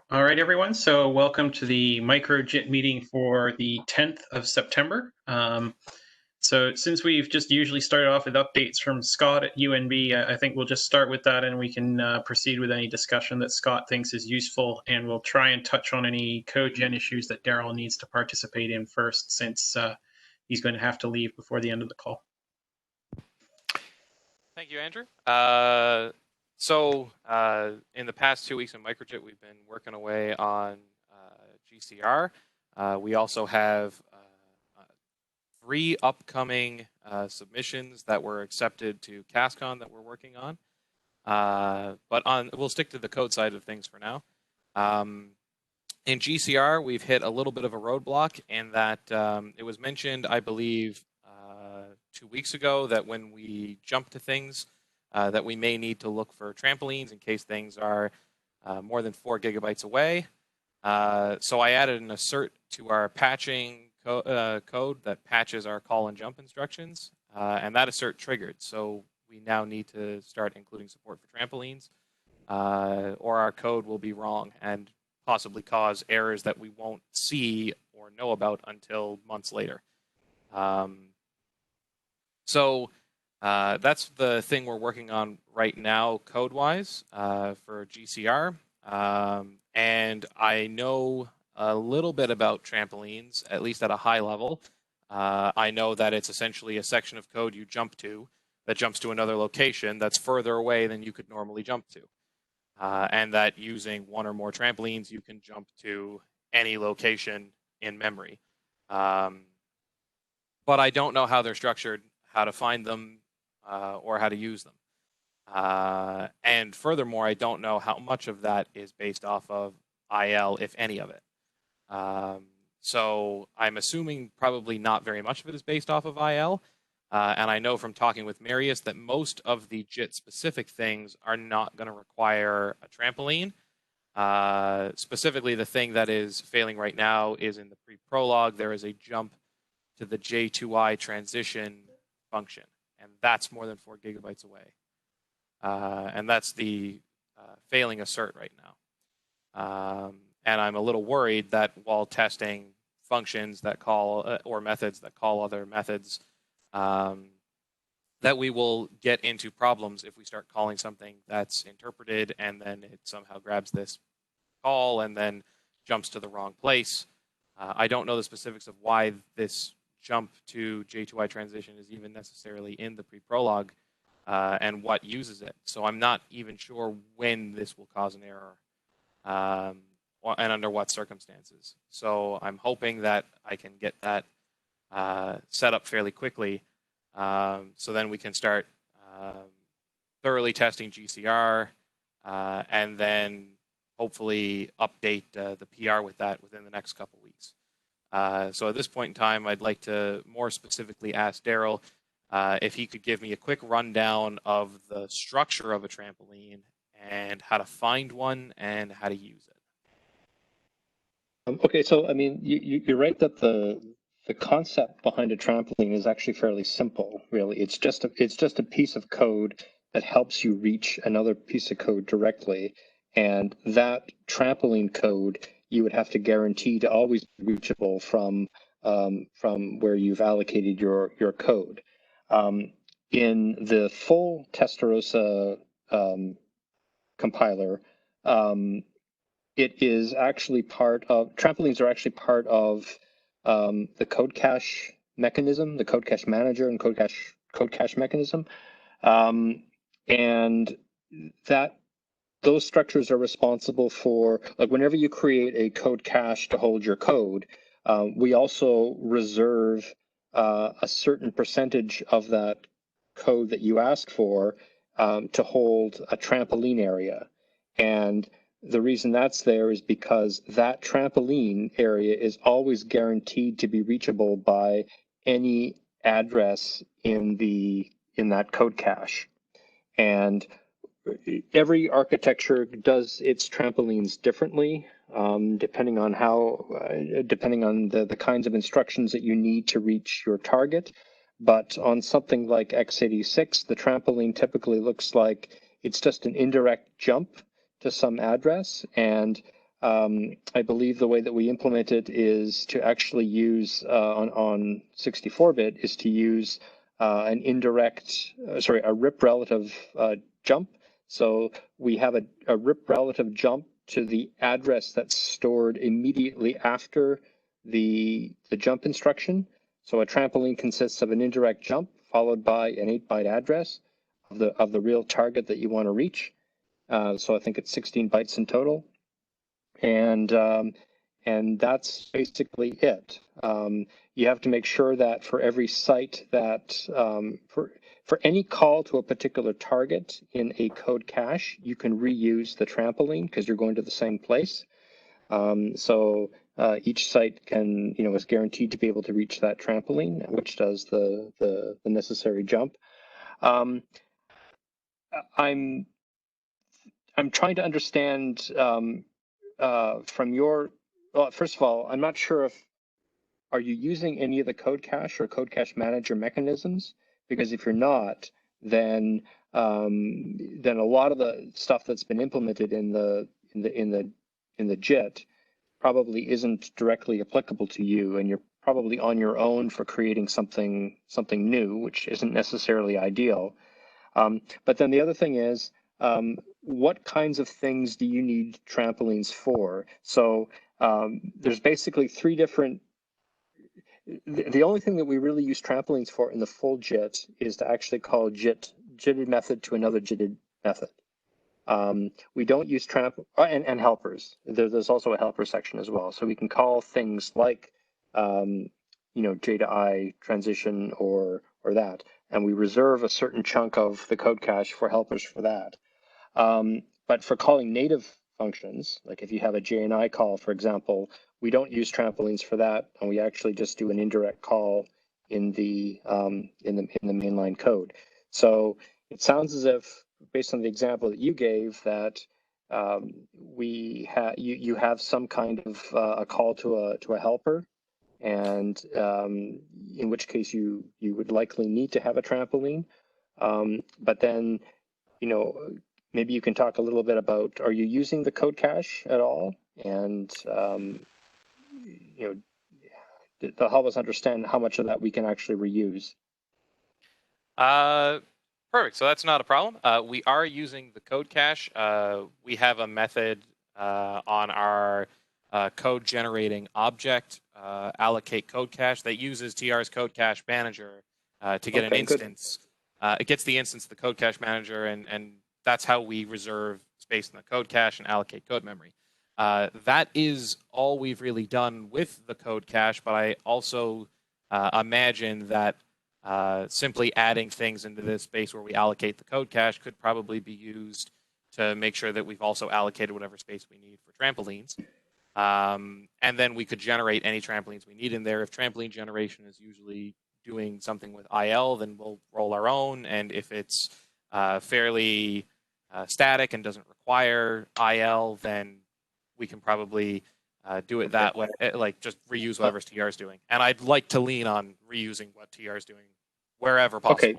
All right, everyone. So welcome to the MicroJIT meeting for the 10th of September. So since we've just usually started off with updates from Scott at UNB, I think we'll just start with that and we can proceed with any discussion that Scott thinks is useful. And we'll try and touch on any code gen issues that Daryl needs to participate in first, since he's going to have to leave before the end of the call. Thank you, Andrew. In the past 2 weeks in MicroJIT, we've been working away on GCR. We also have 3 upcoming submissions that were accepted to CASCON that we're working on. We'll stick to the code side of things for now. In GCR, we've hit a little bit of a roadblock in that it was mentioned, I believe, 2 weeks ago that when we jump to things, that we may need to look for trampolines in case things are more than 4 gigabytes away. So I added an assert to our patching code that patches our call and jump instructions, and that assert triggered. So we now need to start including support for trampolines, or our code will be wrong and possibly cause errors that we won't see or know about until months later. So that's the thing we're working on right now code-wise for GCR. And I know a little bit about trampolines, at least at a high level. I know that it's essentially a section of code you jump to that jumps to another location that's further away than you could normally jump to. And that using 1 or more trampolines, you can jump to any location in memory. But I don't know how they're structured, how to find them, or how to use them. And furthermore, I don't know how much of that is based off of IL, if any of it. So I'm assuming probably not very much of it is based off of IL. And I know from talking with Marius that most of the JIT-specific things are not going to require a trampoline. Specifically, the thing that is failing right now is in the pre-prologue, there is a jump to the J2I transition function, and that's more than 4 gigabytes away. And that's the failing assert right now. And I'm a little worried that while testing functions that call, or methods that call other methods, that we will get into problems if we start calling something that's interpreted and then it somehow grabs this call and then jumps to the wrong place. I don't know the specifics of why this jump to J2I transition is even necessarily in the pre-prologue and what uses it. So I'm not even sure when this will cause an error and under what circumstances. So I'm hoping that I can get that set up fairly quickly so then we can start thoroughly testing GCR and then hopefully update the PR with that within the next couple weeks. So at this point in time, I'd like to more specifically ask Daryl if he could give me a quick rundown of the structure of a trampoline and how to find one and how to use it. Okay, so I mean, you're right that the concept behind a trampoline is actually fairly simple. Really, it's just a piece of code that helps you reach another piece of code directly, and that trampoline code you would have to guarantee to always be reachable from where you've allocated your code. In the full Testarossa compiler, it is actually trampolines are actually part of the code cache mechanism, the code cache manager and code cache mechanism. And those structures are responsible for, like, whenever you create a code cache to hold your code, we also reserve a certain percentage of that code that you ask for to hold a trampoline area. And the reason that's there is because that trampoline area is always guaranteed to be reachable by any address in that code cache. And every architecture does its trampolines differently, depending on the kinds of instructions that you need to reach your target. But on something like x86, the trampoline typically looks like it's just an indirect jump to some address, and I believe the way that we implement it is to actually use on 64-bit is to use an indirect, a RIP relative jump. So we have a RIP relative jump to the address that's stored immediately after the jump instruction. So a trampoline consists of an indirect jump followed by an 8-byte address of the real target that you want to reach. So I think it's 16 bytes in total. And that's basically it. You have to make sure that for every site that for any call to a particular target in a code cache, you can reuse the trampoline because you're going to the same place. So each site can, is guaranteed to be able to reach that trampoline, which does the necessary jump. I'm trying to understand from your, well, first of all, I'm not sure are you using any of the code cache or code cache manager mechanisms? Because if you're not, then a lot of the stuff that's been implemented in the JIT probably isn't directly applicable to you, and you're probably on your own for creating something new, which isn't necessarily ideal. But then the other thing is, what kinds of things do you need trampolines for? So there's basically three different. The only thing that we really use trampolines for in the full JIT is to actually call JITted method to another JITted method. We don't use and helpers. There's also a helper section as well. So we can call things like, J to I transition or that, and we reserve a certain chunk of the code cache for helpers for that. But for calling native functions, like if you have a J and I call, for example, we don't use trampolines for that, and we actually just do an indirect call in the mainline code. So it sounds as if, based on the example that you gave, that you have some kind of a call to a helper, and in which case you would likely need to have a trampoline. But then, maybe you can talk a little bit about, are you using the code cache at all? And they'll help us understand how much of that we can actually reuse. Perfect. So that's not a problem. We are using the code cache. We have a method on our code generating object, allocate code cache, that uses TR's code cache manager to get an instance. It gets the instance of the code cache manager, and that's how we reserve space in the code cache and allocate code memory. That is all we've really done with the code cache, but I also imagine that simply adding things into this space where we allocate the code cache could probably be used to make sure that we've also allocated whatever space we need for trampolines. And then we could generate any trampolines we need in there. If trampoline generation is usually doing something with IL, then we'll roll our own. And if it's fairly static and doesn't require IL, then we can probably do it that way, like just reuse whatever TR is doing. And I'd like to lean on reusing what TR is doing wherever possible.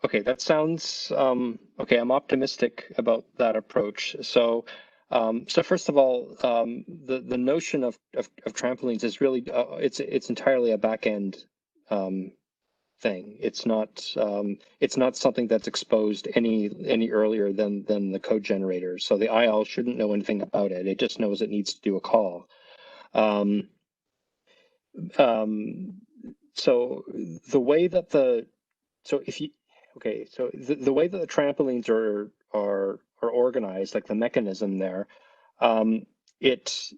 Okay, that sounds okay. I'm optimistic about that approach. So first of all, the notion of trampolines is really it's entirely a back end thing. It's not something that's exposed any earlier than the code generator. So the IL shouldn't know anything about it. It just knows it needs to do a call. So the way that the way that the trampolines are organized, like the mechanism there, it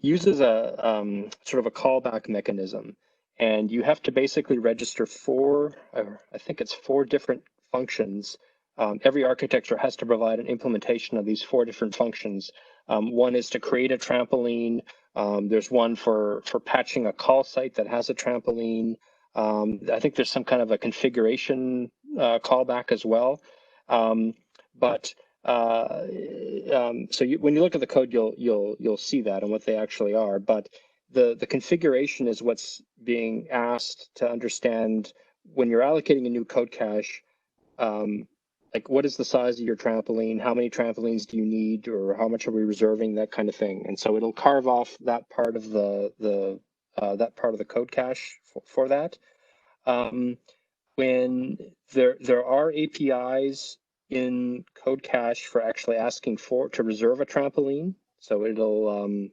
uses a sort of a callback mechanism, and you have to basically register I think it's four different functions. Every architecture has to provide an implementation of these four different functions. One is to create a trampoline. There's one for patching a call site that has a trampoline. I think there's some kind of a configuration callback as well. When you look at the code, you'll see that and what they actually are. But the configuration is what's being asked to understand when you're allocating a new code cache. like what is the size of your trampoline? How many trampolines do you need, or how much are we reserving? That kind of thing. And so it'll carve off that part of that part of the code cache for that. When there are APIs in code cache for actually asking to reserve a trampoline, so it'll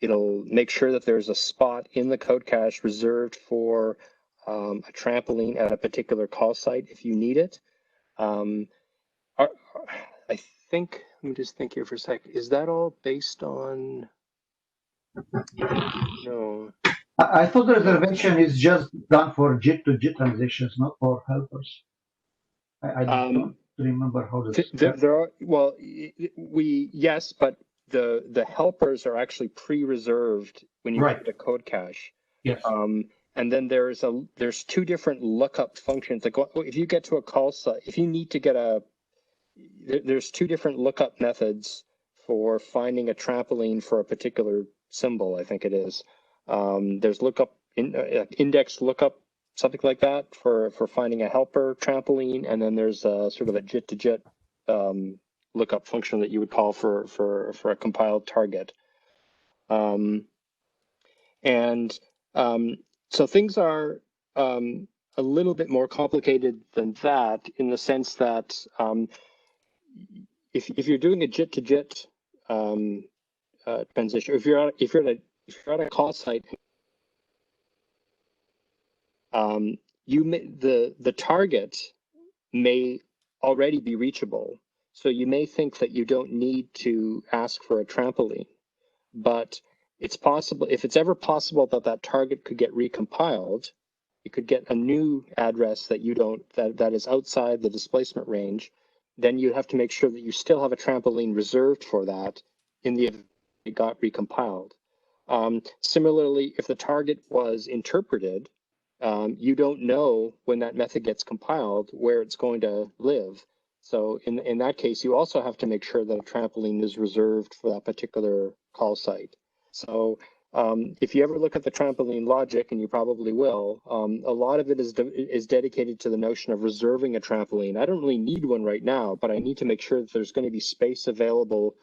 it'll make sure that there's a spot in the code cache reserved for a trampoline at a particular call site if you need it. I think, let me just think here for a sec. Is that all based on? No. I thought the reservation is just done for JIT to JIT transitions, not for helpers. I don't remember how this. There are, well, yes, but the helpers are actually pre-reserved when you get the code cache. Yes. And then there's two different lookup functions. Like if you get to a call site, if you need to get there's two different lookup methods for finding a trampoline for a particular symbol, I think it is. There's index lookup, something like that, for finding a helper trampoline, and then there's sort of a JIT to JIT lookup function that you would call for a compiled target. So things are a little bit more complicated than that, in the sense that if you're doing a JIT to JIT transition, if you're at a call site, the target may already be reachable. So you may think that you don't need to ask for a trampoline, but it's possible, if it's ever possible that that target could get recompiled, you could get a new address that that is outside the displacement range, then you have to make sure that you still have a trampoline reserved for that in the event it got recompiled. Similarly, if the target was interpreted, you don't know when that method gets compiled where it's going to live. So in that case, you also have to make sure that a trampoline is reserved for that particular call site. So if you ever look at the trampoline logic, and you probably will, a lot of it is dedicated to the notion of reserving a trampoline. I don't really need one right now, but I need to make sure that there's going to be space available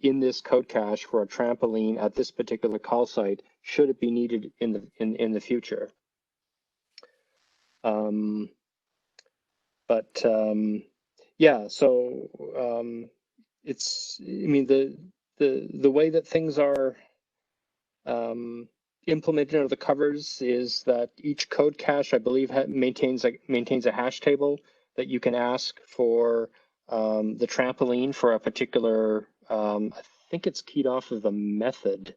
in this code cache for a trampoline at this particular call site, should it be needed in the future. Yeah, so it's, I mean, the way that things are implemented under the covers is that each code cache, I believe, maintains a hash table that you can ask for the trampoline for a particular, I think it's keyed off of the method.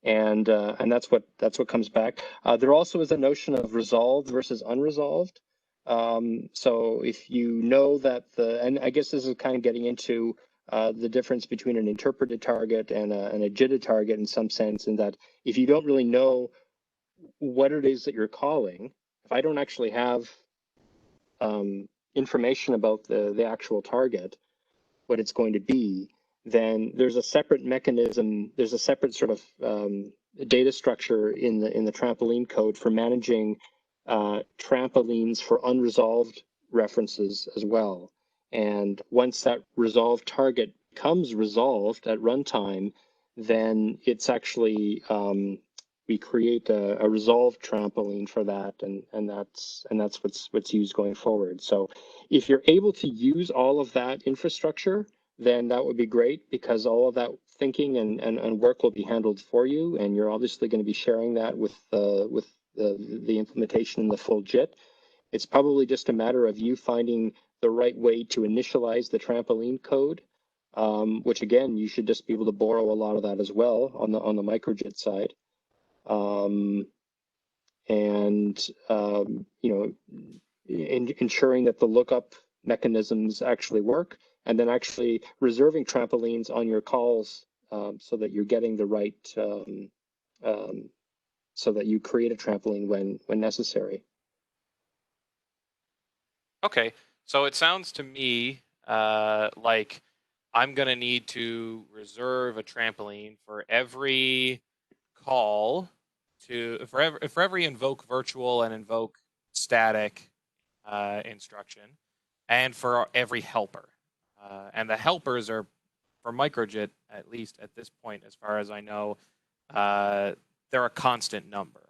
And that's what comes back. There also is a notion of resolved versus unresolved. So if you know that and I guess this is kind of getting into the difference between an interpreted target and a JITted target in some sense, in that if you don't really know what it is that you're calling, if I don't actually have information about the actual target, what it's going to be, then there's a separate mechanism, there's a separate sort of data structure in the trampoline code for managing trampolines for unresolved references as well. And once that resolved target becomes resolved at runtime, then it's actually we create a resolved trampoline for that, and that's what's used going forward. So if you're able to use all of that infrastructure, then that would be great, because all of that thinking and work will be handled for you, and you're obviously going to be sharing that with the implementation in the full JIT. It's probably just a matter of you finding the right way to initialize the trampoline code, which again, you should just be able to borrow a lot of that as well on the MicroJIT side. Ensuring that the lookup mechanisms actually work, and then actually reserving trampolines on your calls so that you're getting the right, so that you create a trampoline when necessary. Okay, so it sounds to me like I'm going to need to reserve a trampoline for every call for every invoke virtual and invoke static instruction and for every helper. And the helpers are, for MicroJIT, at least at this point, as far as I know, they're a constant number.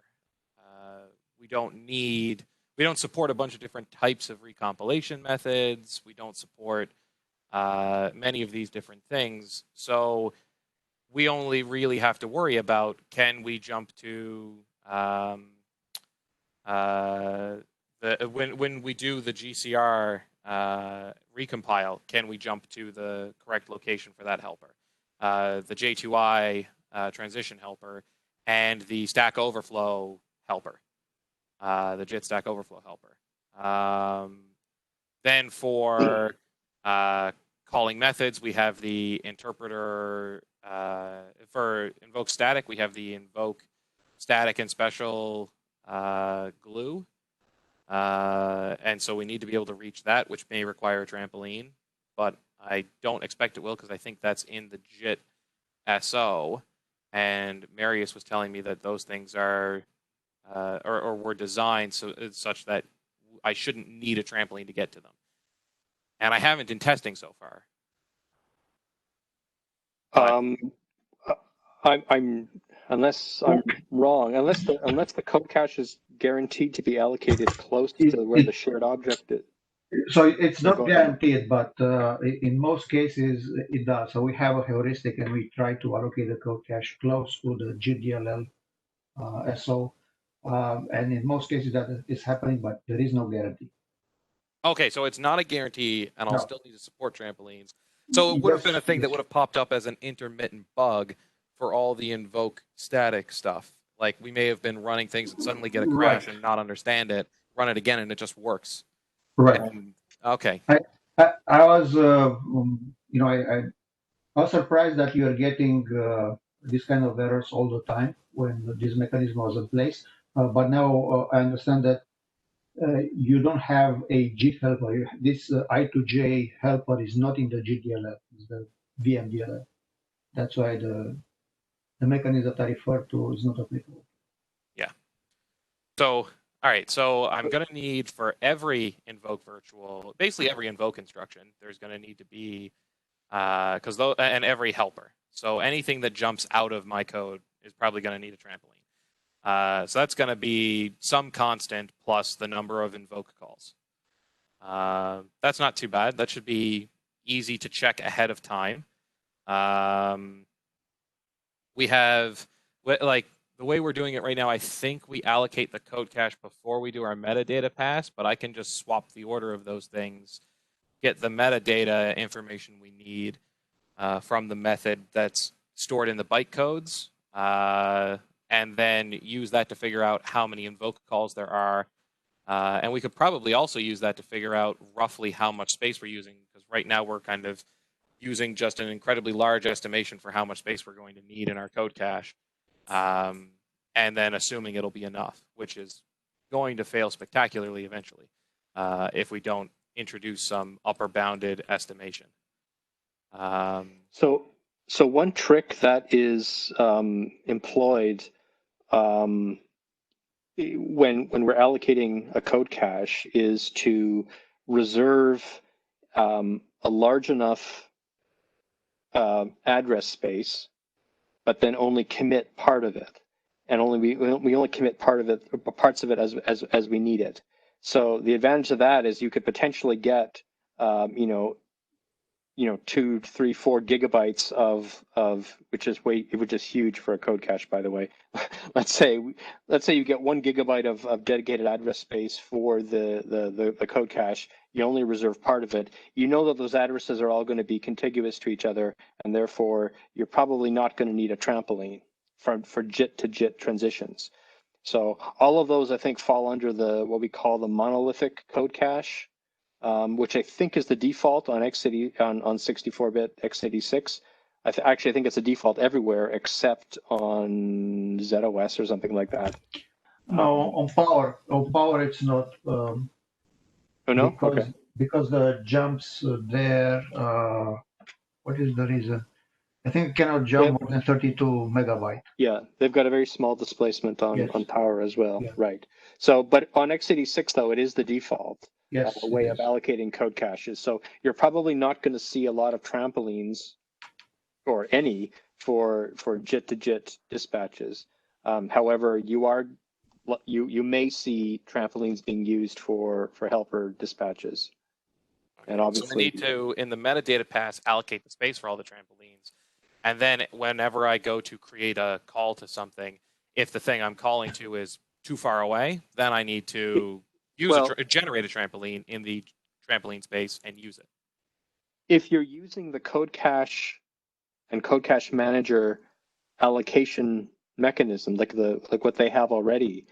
We don't support a bunch of different types of recompilation methods. We don't support many of these different things. So we only really have to worry about, can we jump to when we do the GCR recompile, can we jump to the correct location for that helper? The J2I transition helper and the Stack Overflow helper, the JIT Stack Overflow helper. Then for calling methods, we have the interpreter. For invoke static, we have the invoke static and special glue. And so we need to be able to reach that, which may require a trampoline, but I don't expect it will because I think that's in the JIT SO. And Marius was telling me that those things are or were designed such that I shouldn't need a trampoline to get to them. And I haven't in testing so far. I'm unless I'm wrong, unless the code cache is guaranteed to be allocated close to where the shared object is. So it's not guaranteed, but in most cases it does. So we have a heuristic, and we try to allocate the code cache close to the GDLL SO. And in most cases that is happening, but there is no guarantee. Okay, so it's not a guarantee, and I'll still need to support trampolines. So it would have been a thing that would have popped up as an intermittent bug for all the invoke static stuff. Like we may have been running things and suddenly get a crash and not understand it, run it again, and it just works. Right. Okay. I was, I was surprised that you are getting this kind of errors all the time when this mechanism was in place. But now I understand that you don't have a JIT helper. This I2J helper is not in the GDLL, it's the VMDLL. That's why the mechanism that I referred to is not applicable. Yeah. So, all right. So I'm going to need for every invoke virtual, basically every invoke instruction, there's going to need to be, and every helper. So anything that jumps out of my code is probably going to need a trampoline. So that's going to be some constant plus the number of invoke calls. That's not too bad. That should be easy to check ahead of time. We have, like, the way we're doing it right now, I think we allocate the code cache before we do our metadata pass, but I can just swap the order of those things, get the metadata information we need from the method that's stored in the bytecodes, and then use that to figure out how many invoke calls there are. And we could probably also use that to figure out roughly how much space we're using, because right now we're kind of using just an incredibly large estimation for how much space we're going to need in our code cache, and then assuming it'll be enough, which is going to fail spectacularly eventually if we don't introduce some upper bounded estimation. So one trick that is employed when we're allocating a code cache is to reserve a large enough address space, but then only commit part of it, and we only commit parts of it as we need it. So the advantage of that is you could potentially get 2, 3, 4 gigabytes of which is huge for a code cache, by the way. let's say you get 1 gigabyte of dedicated address space for the code cache. You only reserve part of it. You know that those addresses are all going to be contiguous to each other, and therefore you're probably not going to need a trampoline for JIT to JIT transitions. So all of those, I think, fall under what we call the monolithic code cache, which I think is the default on x80 on 64-bit x86. Actually, I think it's a default everywhere except on ZOS or something like that. No, on power it's not. Oh no? Because the jumps there. What is the reason? I think it cannot jump more than 32 megabyte. Yeah, they've got a very small displacement on power as well. Yeah. Right. So, but on x86 though, it is the default. Yes, way it of is. allocating code caches. So you're probably not going to see a lot of trampolines or any for JIT to JIT dispatches. However, you may see trampolines being used for helper dispatches. And obviously, so I need to, in the metadata pass, allocate the space for all the trampolines. And then whenever I go to create a call to something, if the thing I'm calling to is too far away, then I need to generate a trampoline in the trampoline space and use it. If you're using the code cache and code cache manager allocation mechanism, like what they have already,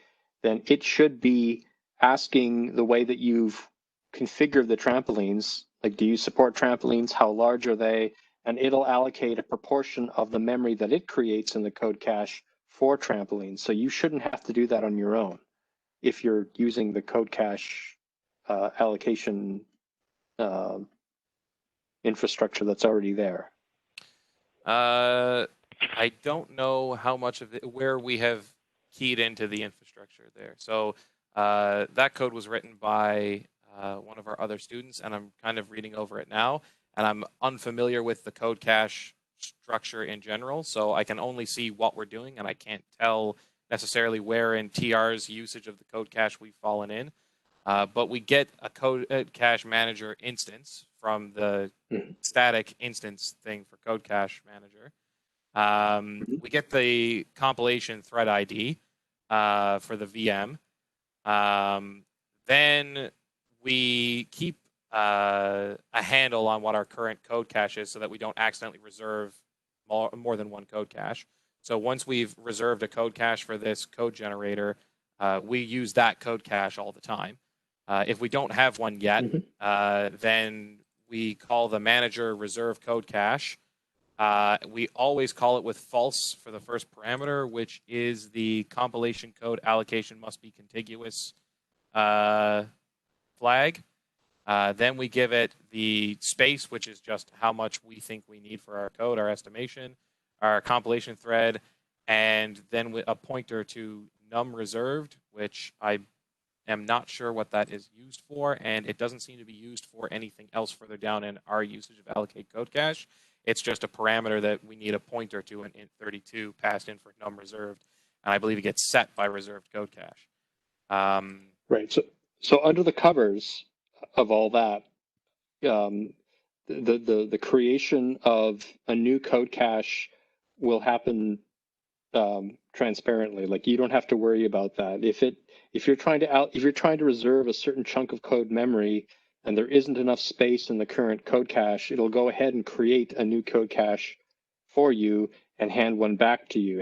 then it should be asking the way that you've configured the trampolines, like do you support trampolines, how large are they, and it'll allocate a proportion of the memory that it creates in the code cache for trampolines. So you shouldn't have to do that on your own if you're using the code cache allocation infrastructure that's already there. I don't know how much of it, where we have keyed into the infrastructure there. So that code was written by one of our other students, and I'm kind of reading over it now, and I'm unfamiliar with the code cache structure in general, so I can only see what we're doing, and I can't tell necessarily where in TR's usage of the code cache we've fallen in. But we get a code cache manager instance from the static instance thing for code cache manager. We get the compilation thread ID for the VM. Then we keep a handle on what our current code cache is so that we don't accidentally reserve more than one code cache. So once we've reserved a code cache for this code generator, we use that code cache all the time. If we don't have one yet, then we call the manager reserve code cache. We always call it with false for the first parameter, which is the compilation code allocation must be contiguous flag. Then we give it the space, which is just how much we think we need for our code, our estimation, our compilation thread, and then a pointer to num reserved, which I am not sure what that is used for, and it doesn't seem to be used for anything else further down in our usage of allocate code cache. It's just a parameter that we need a pointer to an int32 passed in for num reserved, and I believe it gets set by reserved code cache. Right. So under the covers of all that, the creation of a new code cache will happen transparently. Like you don't have to worry about that. If you're trying to reserve a certain chunk of code memory and there isn't enough space in the current code cache, it'll go ahead and create a new code cache for you and hand a new one back to you.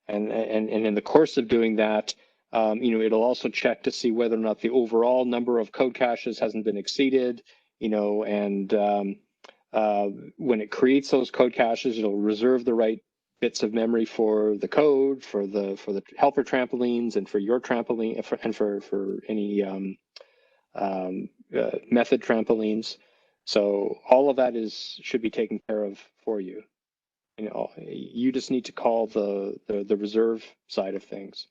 And in the course of doing that, it'll also check to see whether or not the overall number of code caches hasn't been exceeded, and when it creates those code caches, it'll reserve the right bits of memory for the code, for the helper trampolines, and for your trampoline, and for any method trampolines. So all of that should be taken care of for you. You just need to call the reserve side of things.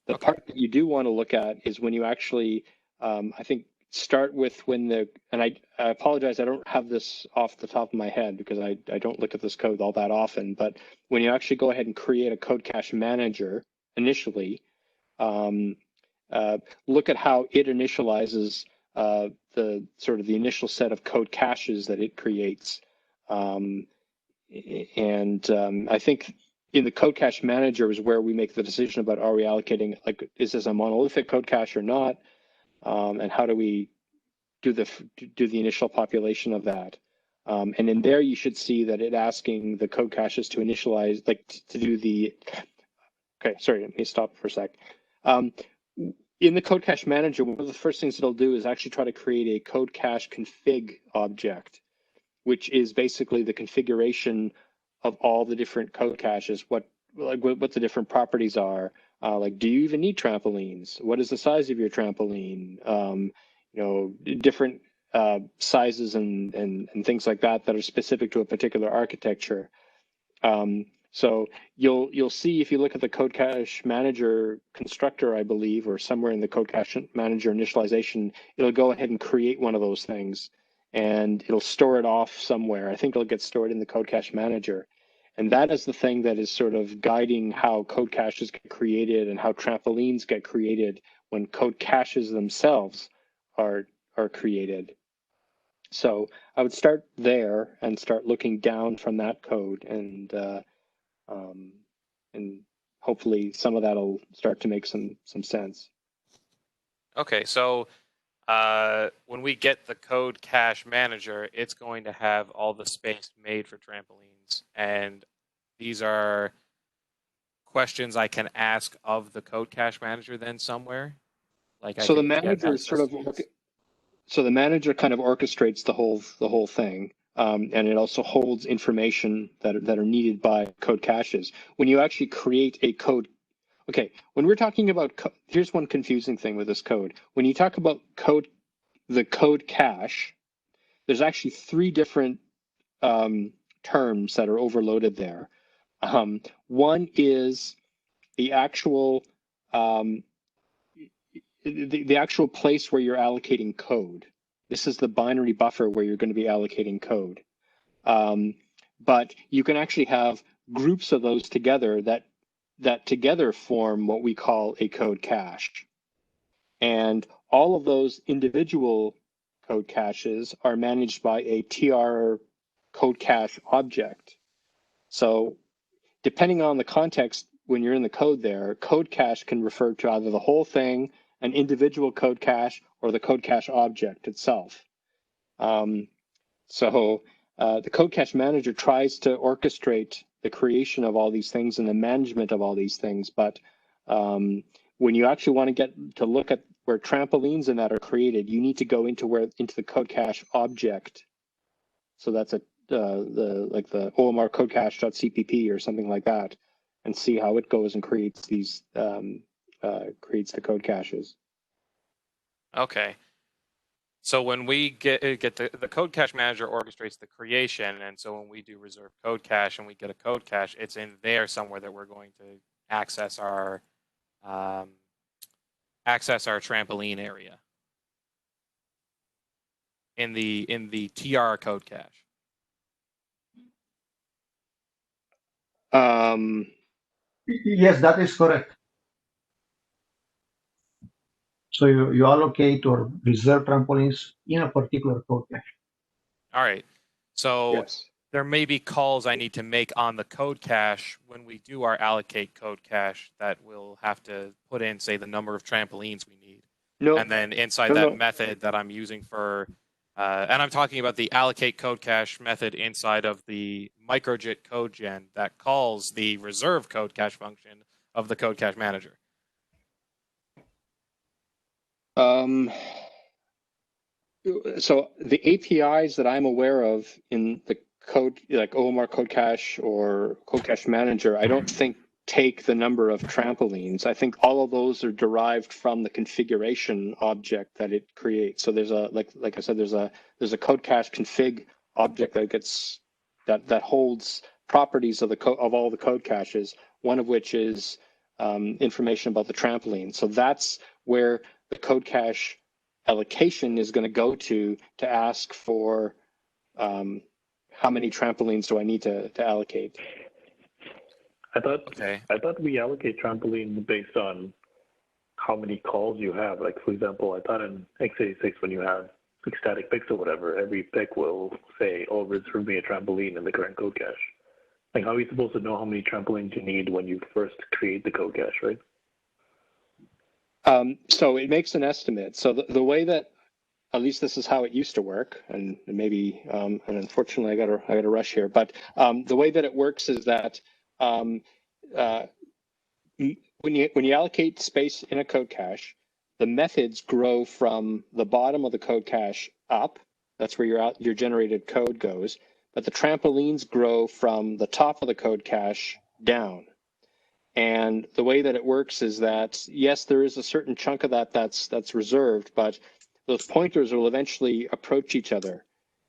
The part that you do want to look at is when you actually, I think, start with and I apologize, I don't have this off the top of my head because I don't look at this code all that often, but when you actually go ahead and create a code cache manager initially, look at how it initializes the initial set of code caches that it creates. I think in the code cache manager is where we make the decision about, are we allocating, like, is this a monolithic code cache or not? And how do we do the initial population of that? And in there, you should see that it asking the code caches to initialize, like to do the, okay, sorry, let me stop for a sec. In the code cache manager, one of the first things it'll do is actually try to create a code cache config object, which is basically the configuration of all the different code caches, what the different properties are. Like, do you even need trampolines? What is the size of your trampoline? Different sizes and things like that that are specific to a particular architecture. So you'll see if you look at the code cache manager constructor, I believe, or somewhere in the code cache manager initialization, it'll go ahead and create one of those things, and it'll store it off somewhere. I think it'll get stored in the code cache manager. And that is the thing that is sort of guiding how code caches get created and how trampolines get created when code caches themselves are created. So I would start there and start looking down from that code, and hopefully some of that'll start to make some sense. Okay, so when we get the code cache manager, it's going to have all the space made for trampolines, and these are questions I can ask of the code cache manager then somewhere. Like So the manager sort of so the manager kind of orchestrates the whole thing, and it also holds information that are needed by code caches. When you actually create a code, okay, when we're talking about here's one confusing thing with this code. When you talk about the code cache, there's actually three different terms that are overloaded there. One is the actual the actual place where you're allocating code. This is the binary buffer where you're going to be allocating code. But you can actually have groups of those together that together form what we call a code cache. And all of those individual code caches are managed by a TR code cache object. So depending on the context, when you're in the code there, code cache can refer to either the whole thing, an individual code cache, or the code cache object itself. So the code cache manager tries to orchestrate the creation of all these things and the management of all these things. But when you actually want to get to look at where trampolines and that are created, you need to go into the code cache object. So that's like the OMR code cache.cpp or something like that, and see how it goes and creates these creates the code caches. Okay. So when we get the code cache manager orchestrates the creation, and so when we do reserve code cache and we get a code cache, it's in there somewhere that we're going to access our trampoline area in the TR code cache. Yes, that is correct. So you allocate or reserve trampolines in a particular code cache. All right. So yes. There may be calls I need to make on the code cache when we do our allocate code cache that we'll have to put in, say, the number of trampolines we need. No. And then inside that method that I'm using for, and I'm talking about the allocate code cache method inside of the MicroJIT code gen that calls the reserve code cache function of the code cache manager. So the APIs that I'm aware of in the code, like OMR code cache or code cache manager, I don't think take the number of trampolines. I think all of those are derived from the configuration object that it creates. So there's a like I said, there's a code cache config object that gets that holds properties of all the code caches. One of which is information about the trampoline. So that's where the code cache allocation is going to go to ask for how many trampolines do I need to allocate. I thought we allocate trampolines based on how many calls you have. Like, for example, I thought in x86 when you have like static picks or whatever, every pick will say, oh, reserve me a trampoline in the current code cache. Like, how are you supposed to know how many trampolines you need when you first create the code cache, right? So it makes an estimate. So the way that, at least this is how it used to work, and maybe, and unfortunately I got to rush here, but the way that it works is that when you allocate space in a code cache, the methods grow from the bottom of the code cache up. That's where your generated code goes. But the trampolines grow from the top of the code cache down. And the way that it works is that, yes, there is a certain chunk of that's reserved, but those pointers will eventually approach each other.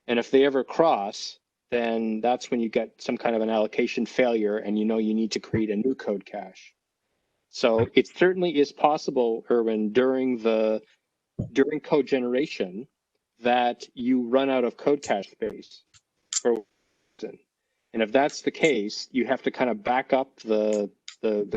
And if they ever cross, then that's when you get some kind of an allocation failure and you know you need to create a new code cache. So it certainly is possible, Erwin, during code generation that you run out of code cache space for reason. And if that's the case, you have to kind of back up the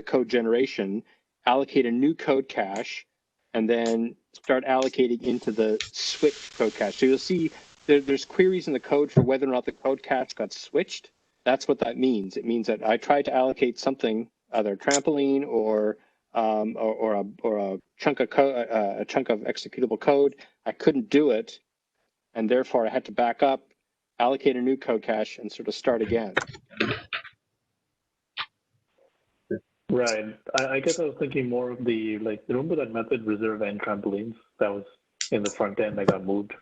code generation, allocate a new code cache, and then start allocating into the switched code cache. So you'll see there's queries in the code for whether or not the code cache got switched. That's what that means. It means that I tried to allocate something, either a trampoline or a chunk of executable code. I couldn't do it, and therefore I had to back up, allocate a new code cache, and sort of start again. Right. I guess I was thinking more of the, like, remember that method reserve end trampolines that was in the front end that got moved?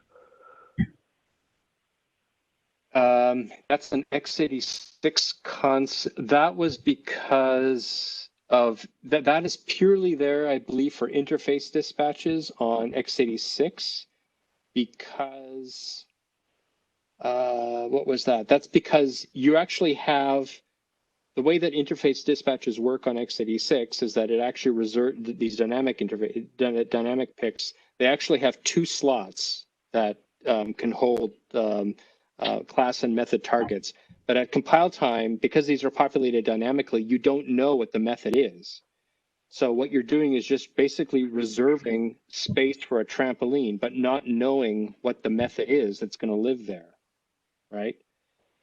That's an x86 concept. That was because of that is purely there, I believe, for interface dispatches on x86 because what was that? That's because you actually have the way that interface dispatches work on x86 is that it actually reserves these dynamic picks. They actually have two slots that can hold class and method targets. But at compile time, because these are populated dynamically, you don't know what the method is. So what you're doing is just basically reserving space for a trampoline, but not knowing what the method is that's going to live there, right?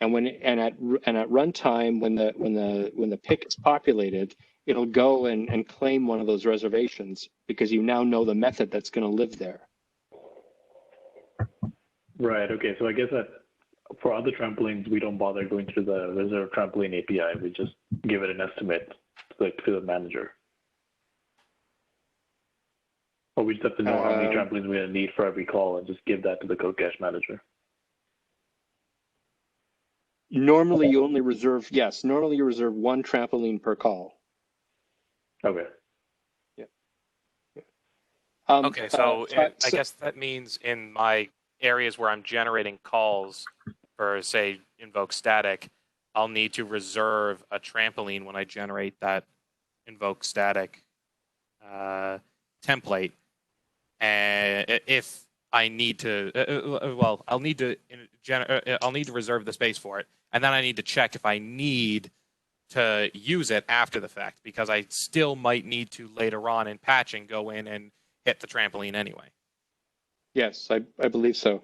And at runtime, when the pick is populated, it'll go and claim one of those reservations because you now know the method that's going to live there. Right. Okay. So I guess that for other trampolines, we don't bother going through the reserve trampoline API. We just give it an estimate to the manager. Or we just have to know how many trampolines we're going to need for every call and just give that to the code cache manager. Normally, you only reserve, yes, normally you reserve one trampoline per call. Okay. Yeah. Okay, so I guess that means in my areas where I'm generating calls for, say, invoke static, I'll need to reserve a trampoline when I generate that invoke static template. And if I need to, well, I'll need to reserve the space for it, and then I need to check if I need to use it after the fact, because I still might need to later on in patching go in and hit the trampoline anyway. Yes, I believe so.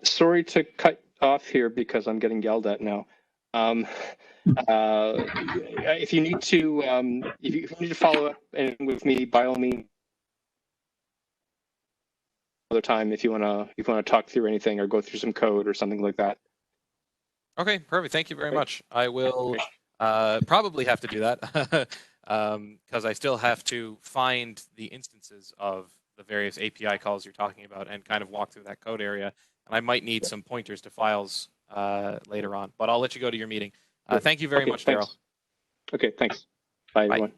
Sorry to cut off here because I'm getting yelled at now. If you need to follow up with me, by all means, another time if you wanna talk through anything or go through some code or something like that. Okay, perfect. Thank you very much. I will probably have to do that because I still have to find the instances of the various API calls you're talking about and kind of walk through that code area. And I might need some pointers to files later on, but I'll let you go to your meeting. Thank you very much, Daryl. Okay, thanks. Bye, everyone.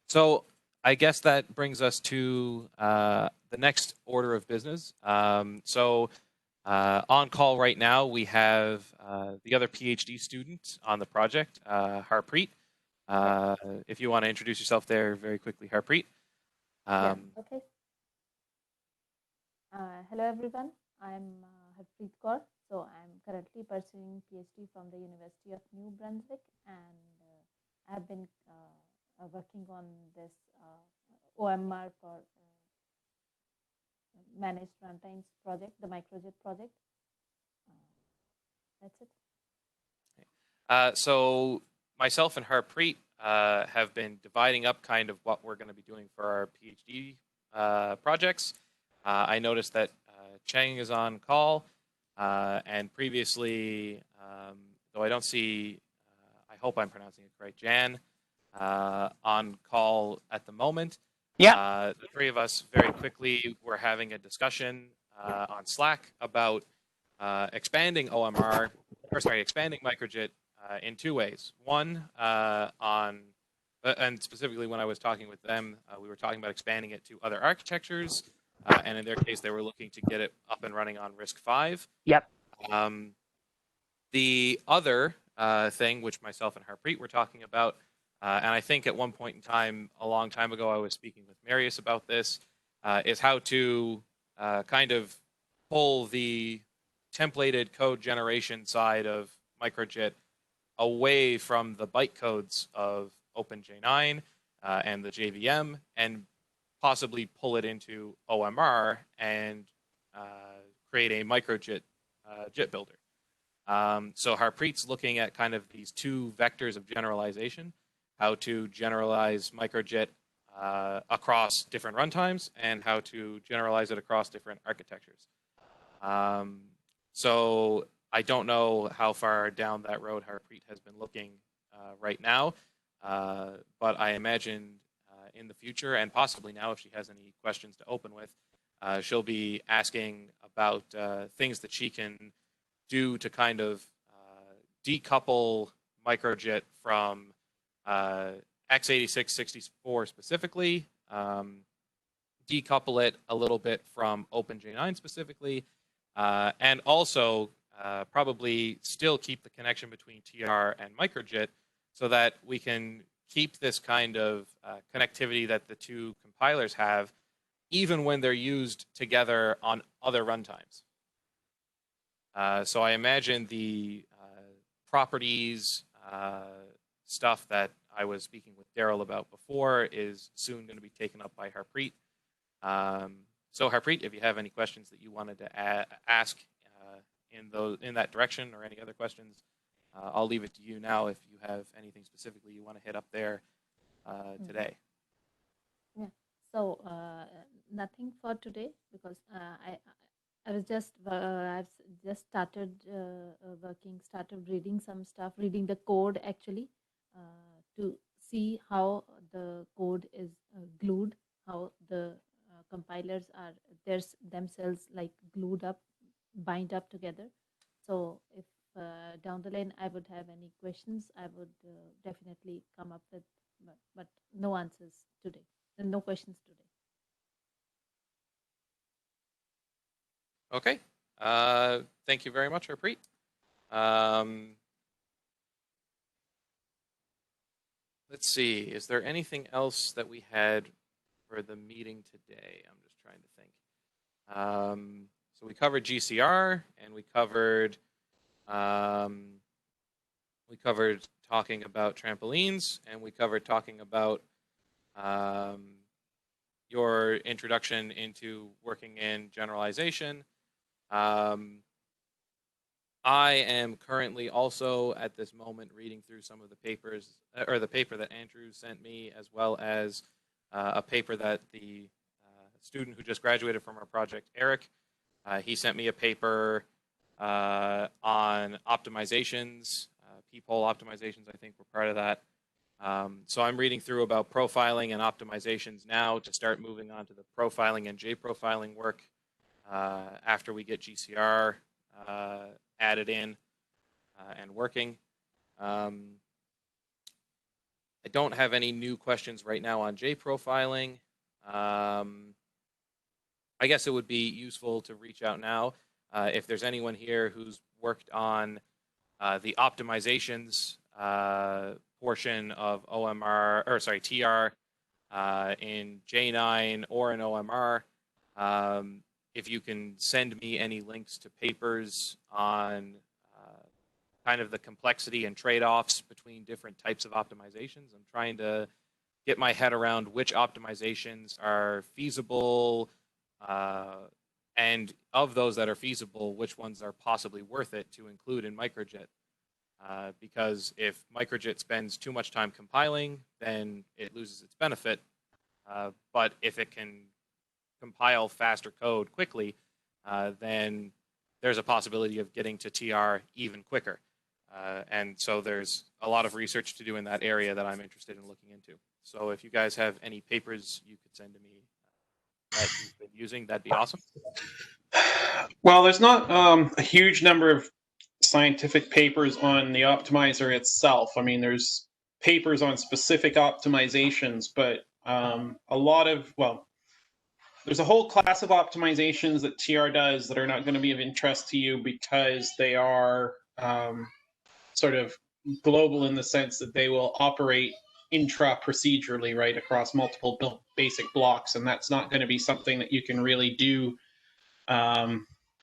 So I guess that brings us to the next order of business. On call right now, we have the other PhD student on the project, Harpreet. If you want to introduce yourself there very quickly, Harpreet. Okay. Hello, everyone. I'm Harpreet Kaur. So I'm currently pursuing PhD from the University of New Brunswick, and I've been working on this OMR for managed runtimes project, the MicroJIT project. That's it. So myself and Harpreet have been dividing up kind of what we're going to be doing for our PhD projects. I noticed that Cheng is on call, and previously, though I don't see, I hope I'm pronouncing it correct, Jan, on call at the moment. Yeah. The three of us very quickly were having a discussion on Slack about expanding OMR, expanding MicroJIT in two ways. One, and specifically when I was talking with them, we were talking about expanding it to other architectures, and in their case, they were looking to get it up and running on RISC-V. Yep. The other thing, which myself and Harpreet were talking about, and I think at one point in time, a long time ago, I was speaking with Marius about this, is how to kind of pull the templated code generation side of MicroJIT away from the bytecodes of OpenJ9 and the JVM, and possibly pull it into OMR and create a MicroJIT JIT builder. So Harpreet's looking at kind of these two vectors of generalization, how to generalize MicroJIT across different runtimes and how to generalize it across different architectures. So I don't know how far down that road Harpreet has been looking right now, but I imagine in the future, and possibly now if she has any questions to open with, she'll be asking about things that she can do to kind of decouple MicroJIT from x86-64 specifically, decouple it a little bit from OpenJ9 specifically, and also probably still keep the connection between TR and MicroJIT so that we can keep this kind of connectivity that the two compilers have even when they're used together on other runtimes. So I imagine the properties stuff that I was speaking with Daryl about before is soon going to be taken up by Harpreet. So Harpreet, if you have any questions that you wanted to ask in that direction or any other questions, I'll leave it to you now if you have anything specifically you want to hit up there today. Yeah. So nothing for today because I was just I've just started started reading some stuff, reading the code actually to see how the code is glued, how the compilers are themselves like glued up, bind up together. So if down the line I would have any questions, I would definitely come up with, but no answers today, and no questions today. Okay. Thank you very much, Harpreet. Let's see. Is there anything else that we had for the meeting today? I'm just trying to think. So we covered GCR, and we covered talking about trampolines, and we covered talking about your introduction into working in generalization. I am currently also at this moment reading through some of the papers, or the paper that Andrew sent me, as well as a paper that the student who just graduated from our project, Eric, he sent me a paper on optimizations, peephole optimizations, I think were part of that. So I'm reading through about profiling and optimizations now to start moving on to the profiling and J-profiling work after we get GCR added in and working. I don't have any new questions right now on J-profiling. I guess it would be useful to reach out now if there's anyone here who's worked on the optimizations portion of OMR, or sorry, TR in J9 or in OMR. If you can send me any links to papers on kind of the complexity and trade-offs between different types of optimizations. I'm trying to get my head around which optimizations are feasible, and of those that are feasible, which ones are possibly worth it to include in MicroJIT. Because if MicroJIT spends too much time compiling, then it loses its benefit. But if it can compile faster code quickly, then there's a possibility of getting to TR even quicker. And so there's a lot of research to do in that area that I'm interested in looking into. So if you guys have any papers you could send to me that you've been using, that'd be awesome. Well, there's not a huge number of scientific papers on the optimizer itself. I mean, there's papers on specific optimizations, but a lot of, well, there's a whole class of optimizations that TR does that are not going to be of interest to you because they are sort of global in the sense that they will operate intra-procedurally, right, across multiple basic blocks, and that's not going to be something that you can really do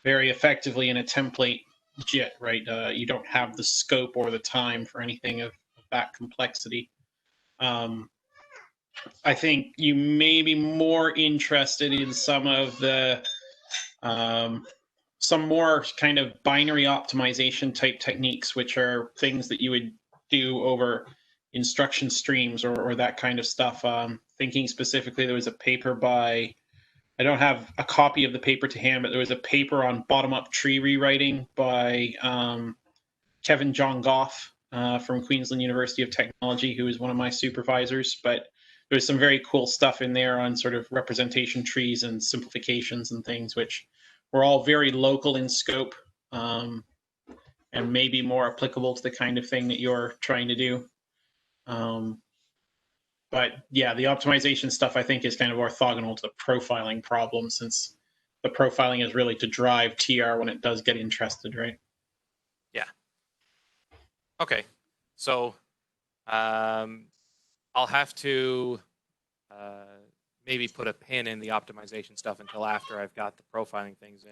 very effectively in a template JIT, right? You don't have the scope or the time for anything of that complexity. I think you may be more interested in some of the some more kind of binary optimization type techniques, which are things that you would do over instruction streams or that kind of stuff. Thinking specifically, there was a paper by, I don't have a copy of the paper to hand, but there was a paper on bottom-up tree rewriting by Kevin John Goff from Queensland University of Technology, who is one of my supervisors. But there's some very cool stuff in there on sort of representation trees and simplifications and things, which were all very local in scope and maybe more applicable to the kind of thing that you're trying to do. But yeah, the optimization stuff I think is kind of orthogonal to the profiling problem, since the profiling is really to drive TR when it does get interested, right? Yeah. Okay. So I'll have to maybe put a pin in the optimization stuff until after I've got the profiling things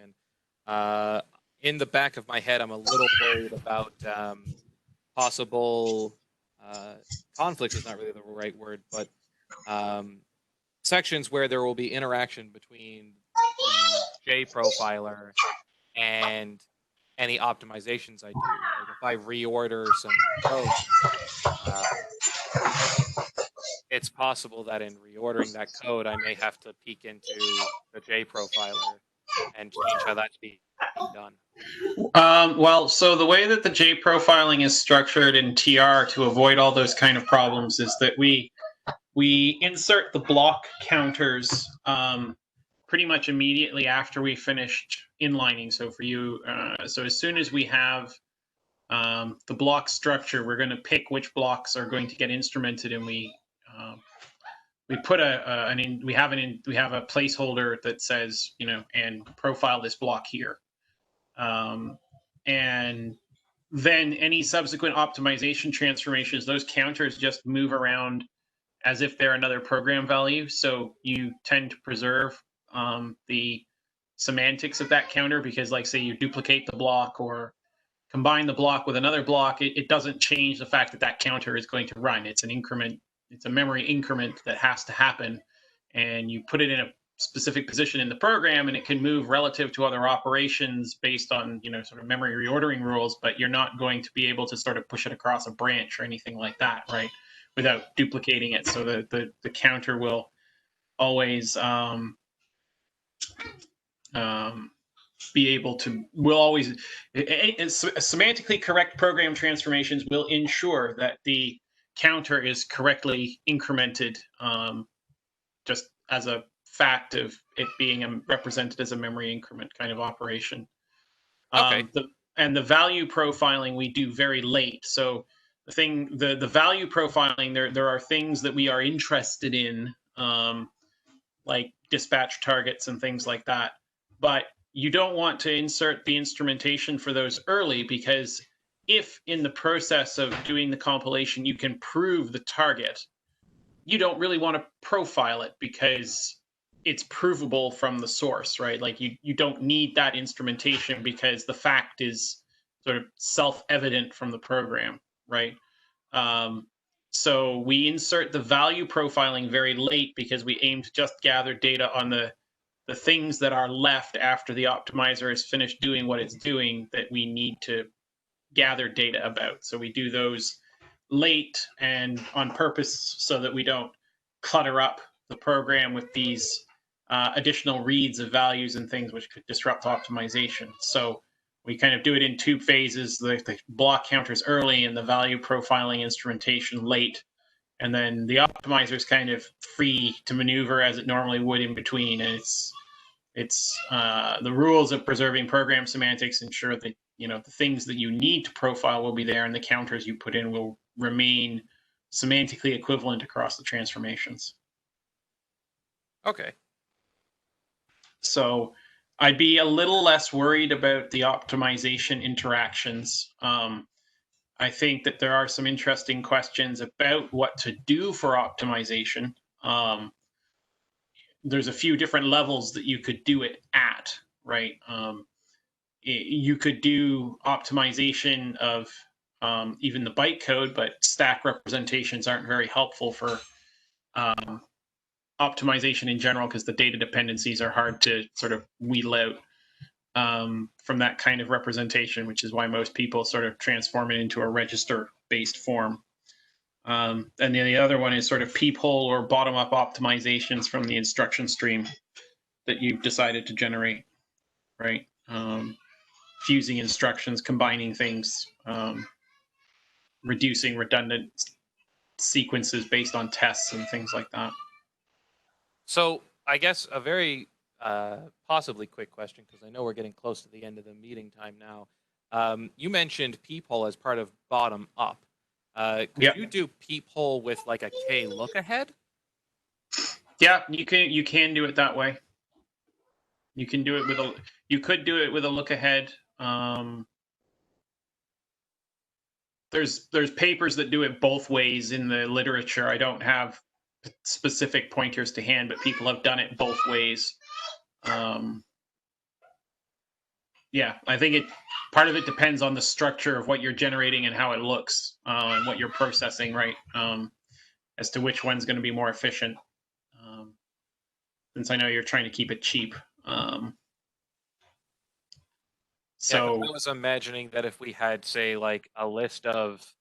in the back of my head, I'm a little worried about possible conflicts is not really the right word, but sections where there will be interaction between the J profiler and any optimizations I do. Like if I reorder some code, it's possible that in reordering that code, I may have to peek into the J profiler and change how that's being done. Well, so the way that the J profiling is structured in TR to avoid all those kind of problems is that we insert the block counters pretty much immediately after we finished inlining. So for you, so as soon as we have the block structure, we're going to pick which blocks are going to get instrumented, and we put we have a placeholder that says, you know, and profile this block here. And then any subsequent optimization transformations, those counters just move around as if they're another program value. So you tend to preserve the semantics of that counter, because, like, say you duplicate the block or combine the block with another block, it doesn't change the fact that that counter is going to run. It's an increment. It's a memory increment that has to happen, and you put it in a specific position in the program, and it can move relative to other operations based on, you know, sort of memory reordering rules, but you're not going to be able to sort of push it across a branch or anything like that, right, without duplicating it. So the counter will always be able to, will always, semantically correct program transformations will ensure that the counter is correctly incremented, just as a fact of it being represented as a memory increment kind of operation. Okay. And the value profiling we do very late. So the value profiling, there are things that we are interested in, like dispatch targets and things like that. But you don't want to insert the instrumentation for those early, because if in the process of doing the compilation you can prove the target, you don't really want to profile it because it's provable from the source, right? Like you don't need that instrumentation because the fact is sort of self-evident from the program, right? So we insert the value profiling very late because we aim to just gather data on the things that are left after the optimizer is finished doing what it's doing that we need to gather data about. So we do those late and on purpose so that we don't clutter up the program with these additional reads of values and things which could disrupt optimization. So we kind of do it in two phases: the block counters early and the value profiling instrumentation late. And then the optimizer is kind of free to maneuver as it normally would in between. And it's the rules of preserving program semantics ensure that, you know, the things that you need to profile will be there, and the counters you put in will remain semantically equivalent across the transformations. Okay. So I'd be a little less worried about the optimization interactions. I think that there are some interesting questions about what to do for optimization. There's a few different levels that you could do it at, right? You could do optimization of even the bytecode, but stack representations aren't very helpful for optimization in general because the data dependencies are hard to sort of wheel out from that kind of representation, which is why most people sort of transform it into a register-based form. And then the other one is sort of peephole or bottom-up optimizations from the instruction stream that you've decided to generate, right? Fusing instructions, combining things, reducing redundant sequences based on tests and things like that. So I guess a very possibly quick question, because I know we're getting close to the end of the meeting time now. You mentioned peephole as part of bottom up. Could you do peephole with like a K look ahead? Yeah, you can do it that way. You can do it with you could do it with a look ahead. There's papers that do it both ways in the literature. I don't have specific pointers to hand, but people have done it both ways. Yeah, I think part of it depends on the structure of what you're generating and how it looks and what you're processing, right? As to which one's going to be more efficient. Since I know you're trying to keep it cheap. So I was imagining that if we had, say, like a list of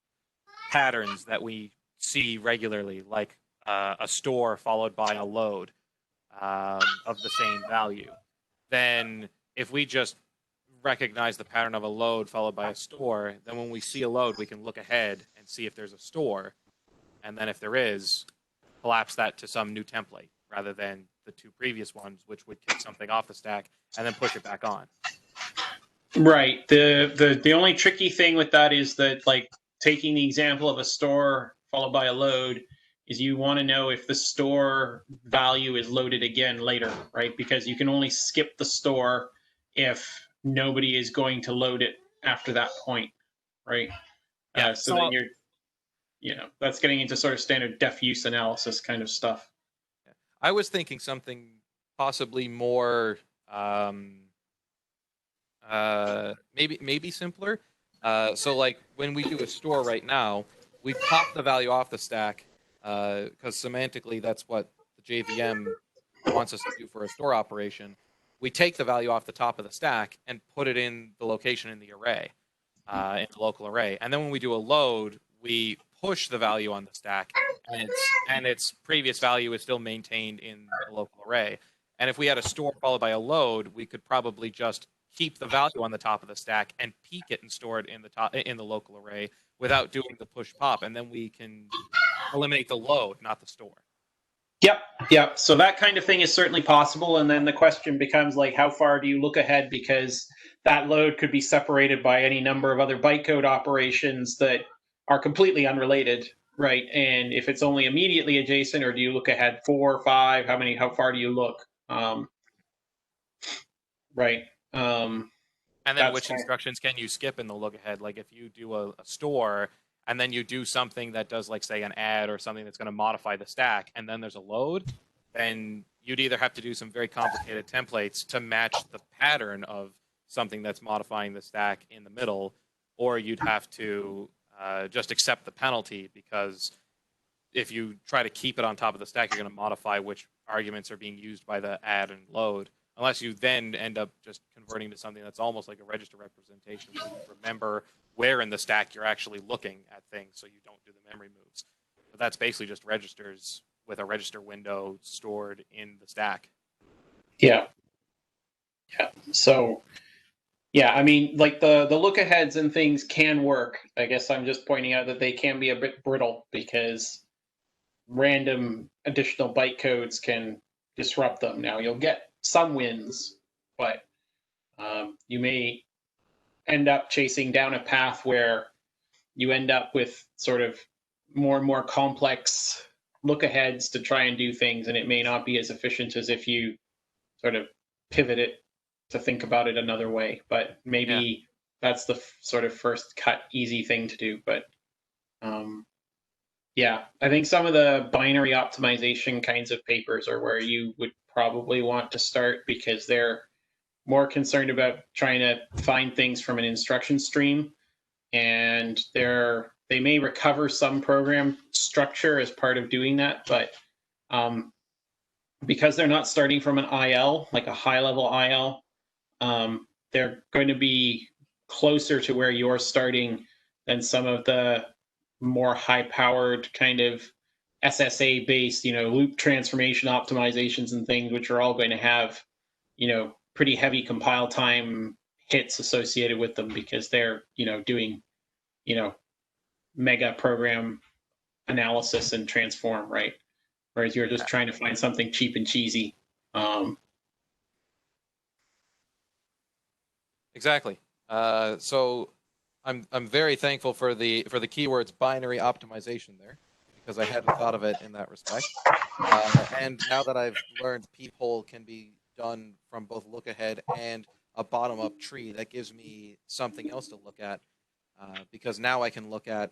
patterns that we see regularly, like a store followed by a load of the same value, then if we just recognize the pattern of a load followed by a store, then when we see a load, we can look ahead and see if there's a store. And then if there is, collapse that to some new template rather than the two previous ones, which would kick something off the stack and then push it back on. Right. The only tricky thing with that is that, like, taking the example of a store followed by a load is you want to know if the store value is loaded again later, right? Because you can only skip the store if nobody is going to load it after that point, right? Yeah. So then that's getting into sort of standard def use analysis kind of stuff. I was thinking something possibly more maybe simpler. So like when we do a store right now, we pop the value off the stack because semantically that's what the JVM wants us to do for a store operation. We take the value off the top of the stack and put it in the location in the array, in the local array. And then when we do a load, we push the value on the stack, and its previous value is still maintained in the local array. And if we had a store followed by a load, we could probably just keep the value on the top of the stack and peek it and store it in the local array without doing the push pop, and then we can eliminate the load, not the store. Yep. So that kind of thing is certainly possible, and then the question becomes, like, how far do you look ahead, because that load could be separated by any number of other bytecode operations that are completely unrelated, right? And if it's only immediately adjacent, or do you look ahead 4 or 5? How far do you look? Right. And then which instructions can you skip in the look ahead? Like if you do a store and then you do something that does, like, say, an add or something that's going to modify the stack, and then there's a load, then you'd either have to do some very complicated templates to match the pattern of something that's modifying the stack in the middle, or you'd have to just accept the penalty, because if you try to keep it on top of the stack, you're going to modify which arguments are being used by the add and load, unless you then end up just converting to something that's almost like a register representation, where you remember where in the stack you're actually looking at things so you don't do the memory moves. But that's basically just registers with a register window stored in the stack. Yeah. So, yeah, I mean, like the look aheads and things can work. I guess I'm just pointing out that they can be a bit brittle because random additional bytecodes can disrupt them. Now, you'll get some wins, but you may end up chasing down a path where you end up with sort of more and more complex look aheads to try and do things, and it may not be as efficient as if you sort of pivot it to think about it another way. But maybe that's the sort of first cut, easy thing to do. But yeah, I think some of the binary optimization kinds of papers are where you would probably want to start, because they're more concerned about trying to find things from an instruction stream, and they may recover some program structure as part of doing that, but because they're not starting from an IL, like a high level IL, they're going to be closer to where you're starting than some of the more high powered kind of SSA based, loop transformation optimizations and things, which are all going to have, pretty heavy compile time hits associated with them, because they're, doing, mega program analysis and transform, right? Whereas you're just trying to find something cheap and cheesy. Exactly. So I'm very thankful for the keywords binary optimization there, because I hadn't thought of it in that respect. And now that I've learned peephole can be done from both look ahead and a bottom up tree, that gives me something else to look at, because now I can look at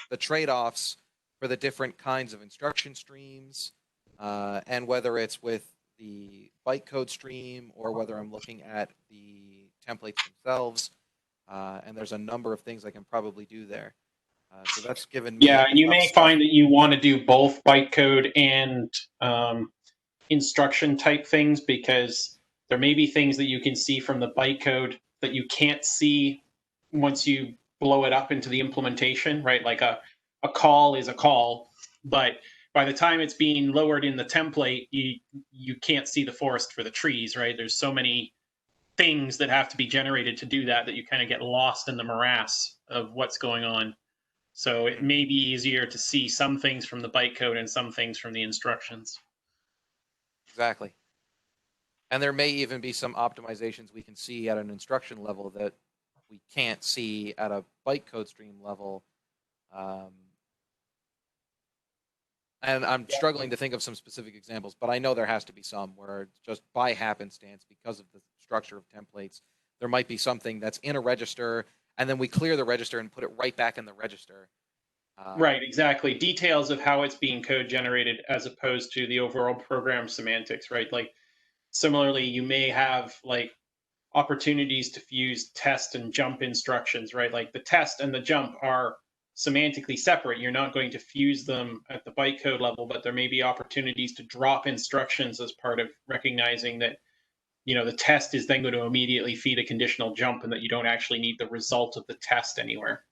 the trade-offs for the different kinds of instruction streams, and whether it's with the bytecode stream or whether I'm looking at the templates themselves. And there's a number of things I can probably do there. So that's given me. Yeah, and you may find that you want to do both bytecode and instruction type things, because there may be things that you can see from the bytecode that you can't see once you blow it up into the implementation, right? Like a call is a call, but by the time it's being lowered in the template, you can't see the forest for the trees, right? There's so many things that have to be generated to do that you kind of get lost in the morass of what's going on. So it may be easier to see some things from the bytecode and some things from the instructions. Exactly. And there may even be some optimizations we can see at an instruction level that we can't see at a bytecode stream level. And I'm struggling to think of some specific examples, but I know there has to be some where just by happenstance, because of the structure of templates, there might be something that's in a register, and then we clear the register and put it right back in the register. Right, exactly. Details of how it's being code generated as opposed to the overall program semantics, right? Like similarly, you may have like opportunities to fuse test and jump instructions, right? Like the test and the jump are semantically separate. You're not going to fuse them at the bytecode level, but there may be opportunities to drop instructions as part of recognizing that, the test is then going to immediately feed a conditional jump, and that you don't actually need the result of the test anywhere.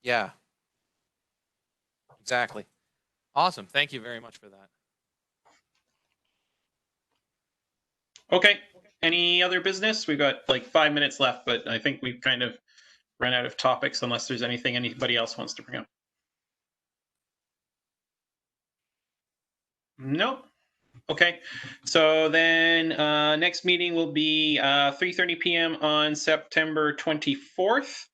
Yeah. Exactly. Awesome. Thank you very much for that. Okay. Any other business? We've got like 5 minutes left, but I think we've kind of run out of topics unless there's anything anybody else wants to bring up. Nope. Okay. So then next meeting will be 3:30 p.m. on September 24th.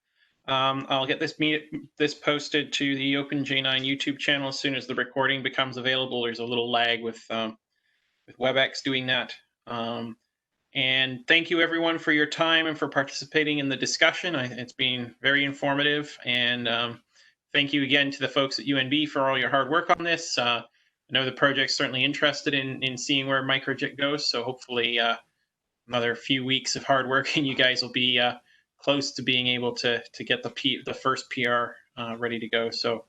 I'll get this posted to the OpenJ9 YouTube channel as soon as the recording becomes available. There's a little lag with WebEx doing that. And thank you everyone for your time and for participating in the discussion. It's been very informative. And thank you again to the folks at UNB for all your hard work on this. I know the project's certainly interested in seeing where MicroJIT goes. So hopefully another few weeks of hard work and you guys will be close to being able to get the first PR ready to go. So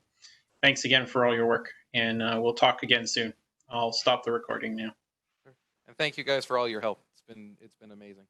thanks again for all your work, and we'll talk again soon. I'll stop the recording now. And thank you guys for all your help. It's been amazing.